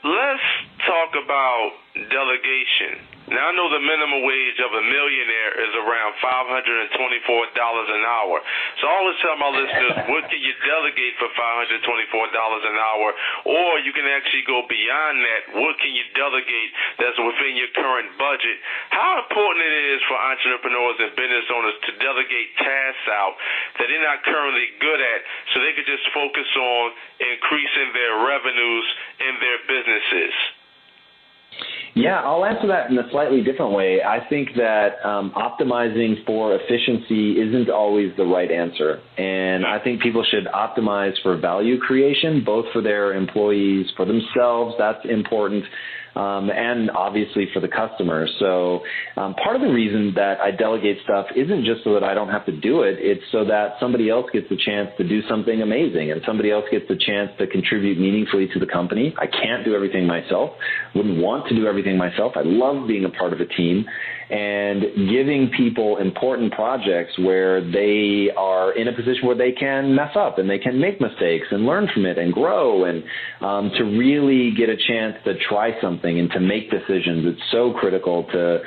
let's talk about delegation. Now, I know the minimum wage of a millionaire is around $524 an hour. So I always tell my listeners, what can you delegate for $524 an hour? Or you can actually go beyond that. What can you delegate that's within your current budget? How important it is for entrepreneurs and business owners to delegate tasks out that they're not currently good at so they can just focus on increasing their revenues in their businesses?
Yeah, I'll answer that in a slightly different way. I think that optimizing for efficiency isn't always the right answer. And I think people should optimize for value creation, both for their employees, for themselves. That's important. And obviously for the customer. So part of the reason that I delegate stuff isn't just so that I don't have to do it. It's so that somebody else gets the chance to do something amazing and somebody else gets the chance to contribute meaningfully to the company. I can't do everything myself. Wouldn't want to do everything myself. I love being a part of a team. And giving people important projects where they are in a position where they can mess up and they can make mistakes and learn from it and grow and to really get a chance to try something and to make decisions. It's so critical to,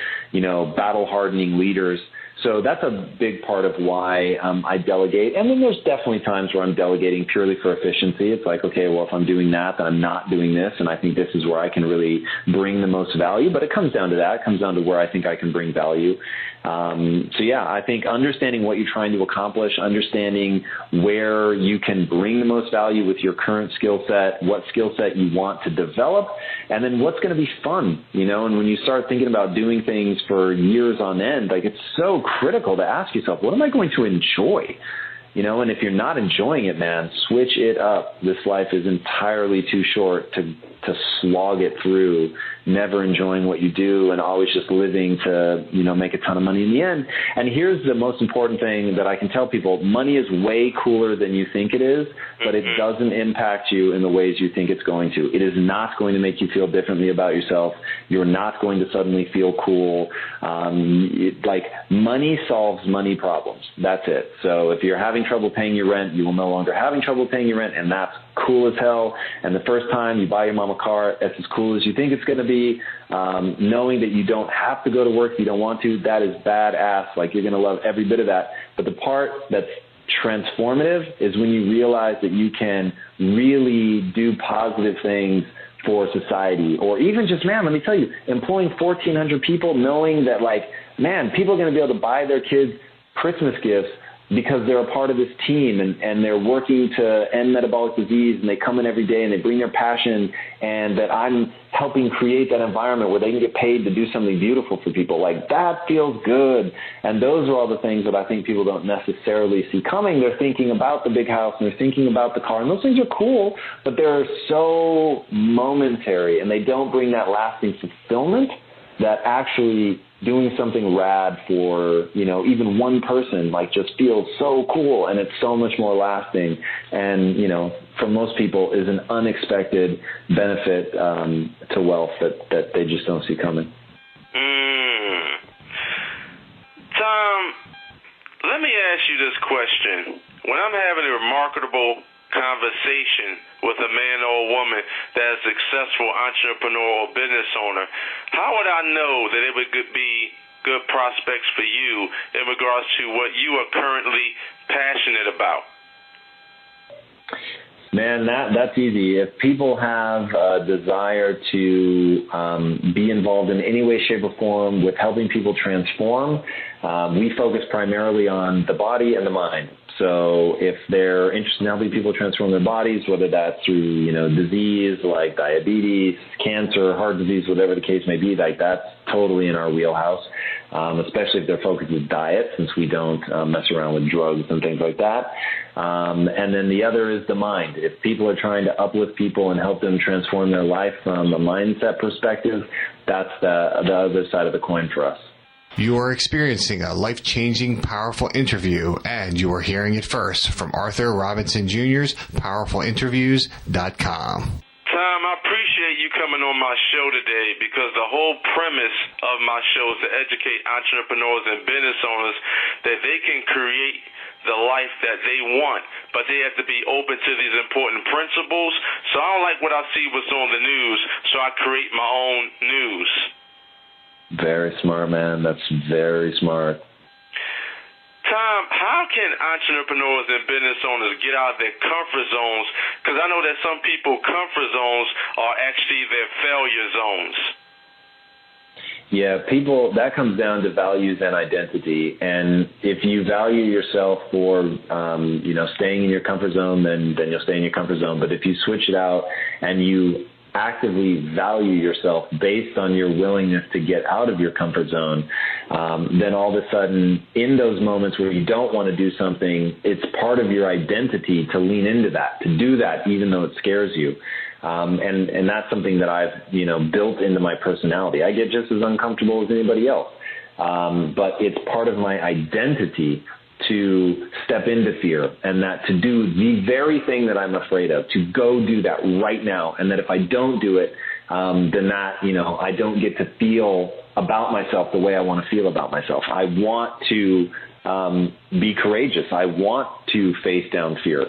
battle hardening leaders. So that's a big part of why I delegate. And then there's definitely times where I'm delegating purely for efficiency. It's like, okay, well, if I'm doing that, then I'm not doing this. And I think this is where I can really bring the most value. But it comes down to that. It comes down to where I think I can bring value. So, yeah, I think understanding what you're trying to accomplish, understanding where you can bring the most value with your current skill set, what skill set you want to develop, and then what's going to be fun, And when you start thinking about doing things for years on end, like it's so critical to ask yourself, what am I going to enjoy? And if you're not enjoying it, man, switch it up. This life is entirely too short to slog it through, never enjoying what you do and always just living to, make a ton of money in the end. And here's the most important thing that I can tell people. Money is way cooler than you think it is, but it doesn't impact you in the ways you think it's going to. It is not going to make you feel differently about yourself. You're not going to suddenly feel cool. Money solves money problems. That's it. So if you're having trouble paying your rent, you will no longer having trouble paying your rent, and that's cool as hell. And the first time you buy your mom a car, that's as cool as you think it's going to be. Knowing that you don't have to go to work if you don't want to, that is badass. Like, you're going to love every bit of that. But the part that's transformative is when you realize that you can really do positive things for society, or even just, man, let me tell you, employing 1,400 people, knowing that, people are going to be able to buy their kids Christmas gifts because they're a part of this team and they're working to end metabolic disease, and they come in every day and they bring their passion, and that I'm helping create that environment where they can get paid to do something beautiful for people. Like, that feels good. And those are all the things that I think people don't necessarily see coming. They're thinking about the big house and they're thinking about the car, and those things are cool, but they're so momentary and they don't bring that lasting fulfillment that actually doing something rad for, even one person, just feels so cool, and it's so much more lasting. And, for most people is an unexpected benefit to wealth that they just don't see coming.
Tom, let me ask you this question. When I'm having a remarkable conversation with a man or a woman that's a successful entrepreneur or business owner, how would I know that it would be good prospects for you in regards to what you are currently passionate about?
Man, that's easy. If people have a desire to be involved in any way, shape, or form with helping people transform, we focus primarily on the body and the mind. So if they're interested in helping people transform their bodies, whether that's through, disease like diabetes, cancer, heart disease, whatever the case may be, that's totally in our wheelhouse, especially if they're focused with diet, since we don't mess around with drugs and things like that. And then the other is the mind. If people are trying to uplift people and help them transform their life from a mindset perspective, that's the other side of the coin for us.
You are experiencing a life-changing, powerful interview, and you are hearing it first from Arthur Robinson Jr.'s PowerfulInterviews.com.
Tom, I appreciate you coming on my show today, because the whole premise of my show is to educate entrepreneurs and business owners that they can create the life that they want, but they have to be open to these important principles. So I don't like what I see what's on the news, so I create my own news.
Very smart, man. That's very smart.
Tom, how can entrepreneurs and business owners get out of their comfort zones? Because I know that some people, comfort zones are actually their failure zones.
Yeah, people, that comes down to values and identity. And if you value yourself for, staying in your comfort zone, then you'll stay in your comfort zone. But if you switch it out and you actively value yourself based on your willingness to get out of your comfort zone, then all of a sudden, in those moments where you don't want to do something, it's part of your identity to lean into that, to do that, even though it scares you. And that's something that I've, built into my personality. I get just as uncomfortable as anybody else. But it's part of my identity to step into fear, and that to do the very thing that I'm afraid of, to go do that right now. And that if I don't do it, then that, I don't get to feel about myself the way I want to feel about myself. I want to be courageous. I want to face down fear,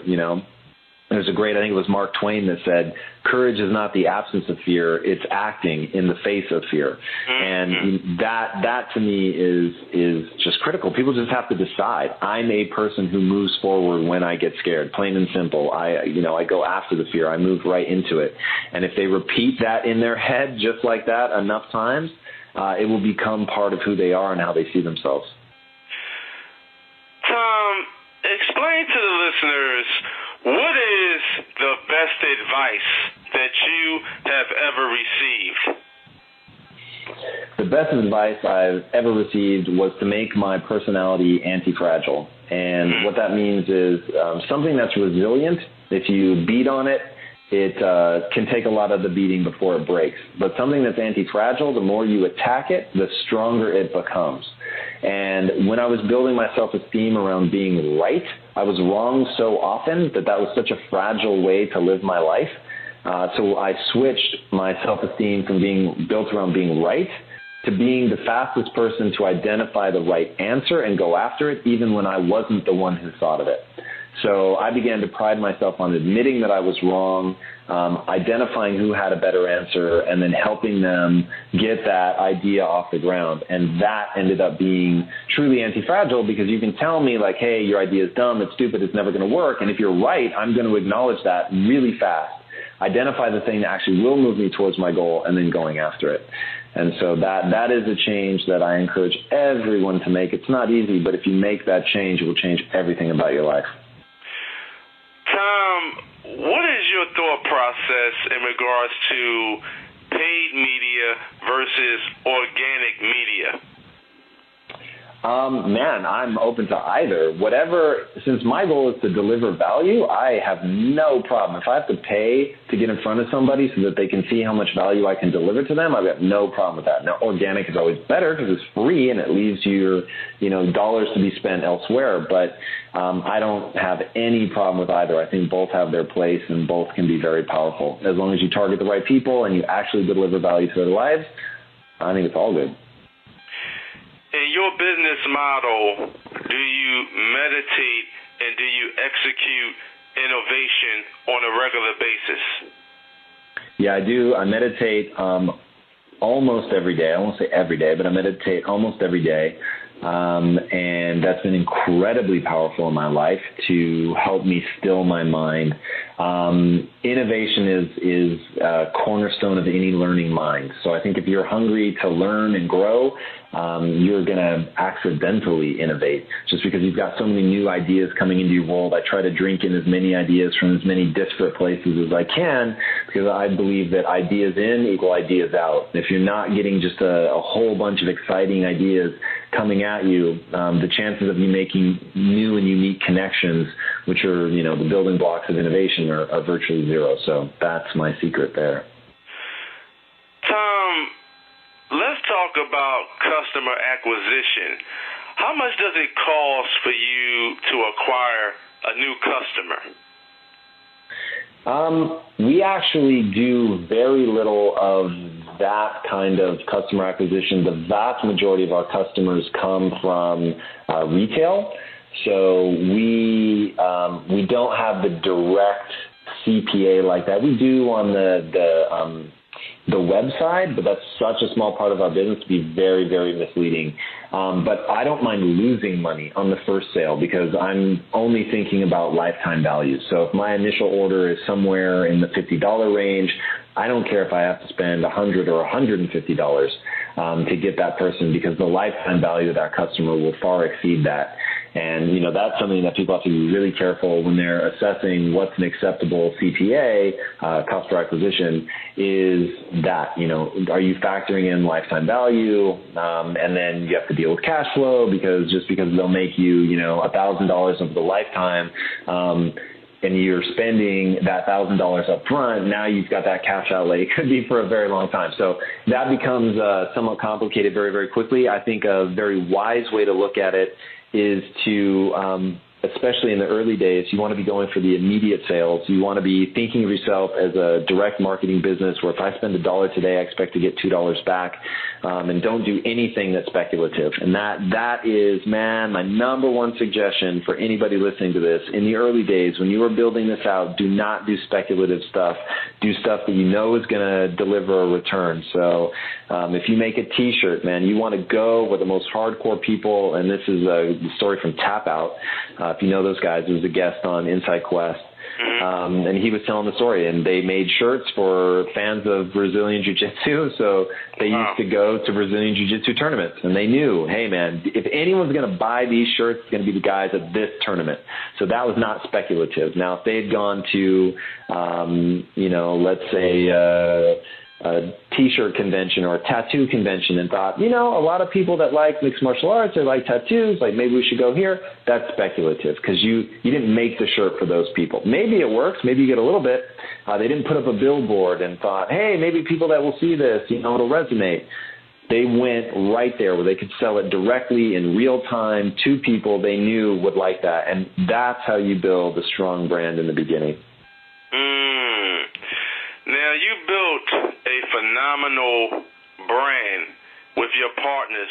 There's a great, I think it was Mark Twain that said, courage is not the absence of fear, it's acting in the face of fear. And that to me is just critical. People just have to decide. I'm a person who moves forward when I get scared, plain and simple. I go after the fear. I move right into it. And if they repeat that in their head just like that enough times, it will become part of who they are and how they see themselves.
Tom, explain to the listeners, what is the best advice that you have ever received?
The best advice I've ever received was to make my personality anti-fragile. And what that means is something that's resilient. If you beat on it, it can take a lot of the beating before it breaks. But something that's anti-fragile, the more you attack it, the stronger it becomes. And when I was building my self-esteem around being right, I was wrong so often that was such a fragile way to live my life. So I switched my self-esteem from being built around being right to being the fastest person to identify the right answer and go after it, even when I wasn't the one who thought of it. So I began to pride myself on admitting that I was wrong, identifying who had a better answer, and then helping them get that idea off the ground. And that ended up being truly anti-fragile, because you can tell me, like, hey, your idea is dumb, it's stupid, it's never going to work. And if you're right, I'm going to acknowledge that really fast, identify the thing that actually will move me towards my goal, and then going after it. And so that is a change that I encourage everyone to make. It's not easy, but if you make that change, it will change everything about your life.
Tom, what is your thought process in regards to paid media versus organic media?
Man, I'm open to either. Whatever, since my goal is to deliver value, I have no problem. If I have to pay to get in front of somebody so that they can see how much value I can deliver to them, I've got no problem with that. Now, organic is always better because it's free and it leaves you, dollars to be spent elsewhere. But I don't have any problem with either. I think both have their place and both can be very powerful. As long as you target the right people and you actually deliver value to their lives, I think it's all good.
In your business model, do you meditate and do you execute innovation on a regular basis?
Yeah, I do. I meditate almost every day. I won't say every day, but I meditate almost every day. And that's been incredibly powerful in my life to help me still my mind. Innovation is a cornerstone of any learning mind. So I think if you're hungry to learn and grow, you're going to accidentally innovate just because you've got so many new ideas coming into your world. I try to drink in as many ideas from as many disparate places as I can because I believe that ideas in equal ideas out. If you're not getting just a whole bunch of exciting ideas coming at you, the chances of you making new and unique connections, which are, the building blocks of innovation, are virtually zero. So that's my secret there.
Tom, let's talk about customer acquisition. How much does it cost for you to acquire a new customer?
We actually do very little of that kind of customer acquisition. The vast majority of our customers come from retail. So we don't have the direct CPA like that. We do on the website, but that's such a small part of our business to be very, very misleading. But I don't mind losing money on the first sale because I'm only thinking about lifetime value. So if my initial order is somewhere in the $50 range, I don't care if I have to spend $100 or $150 to get that person, because the lifetime value of that customer will far exceed that. And, that's something that people have to be really careful when they're assessing what's an acceptable CPA, cost per acquisition, is that, are you factoring in lifetime value? And then you have to deal with cash flow because they'll make you, $1,000 over the lifetime, and you're spending that $1,000 up front, now you've got that cash outlay. It could be for a very long time. So that becomes somewhat complicated very, very quickly. I think a very wise way to look at it is to, especially in the early days, you want to be going for the immediate sales. You want to be thinking of yourself as a direct marketing business where if I spend $1 today, I expect to get $2 back, and don't do anything that's speculative. And that is, man, my number one suggestion for anybody listening to this. In the early days, when you are building this out, do not do speculative stuff. Do stuff that you know is going to deliver a return. So if you make a T-shirt, man, you want to go with the most hardcore people, and this is a story from Tap Out. If you know those guys, he was a guest on Inside Quest. And he was telling the story, and they made shirts for fans of Brazilian Jiu-Jitsu, so they used to go to Brazilian Jiu-Jitsu tournaments, and they knew, hey, man, if anyone's going to buy these shirts, it's going to be the guys at this tournament. So that was not speculative. Now, if they had gone to, let's say a T-shirt convention or a tattoo convention and thought, a lot of people that like mixed martial arts, they like tattoos, like maybe we should go here, that's speculative because you didn't make the shirt for those people. Maybe it works. Maybe you get a little bit. They didn't put up a billboard and thought, hey, maybe people that will see this, it'll resonate. They went right there where they could sell it directly in real time to people they knew would like that. And that's how you build a strong brand in the beginning.
Now, you built a phenomenal brand with your partners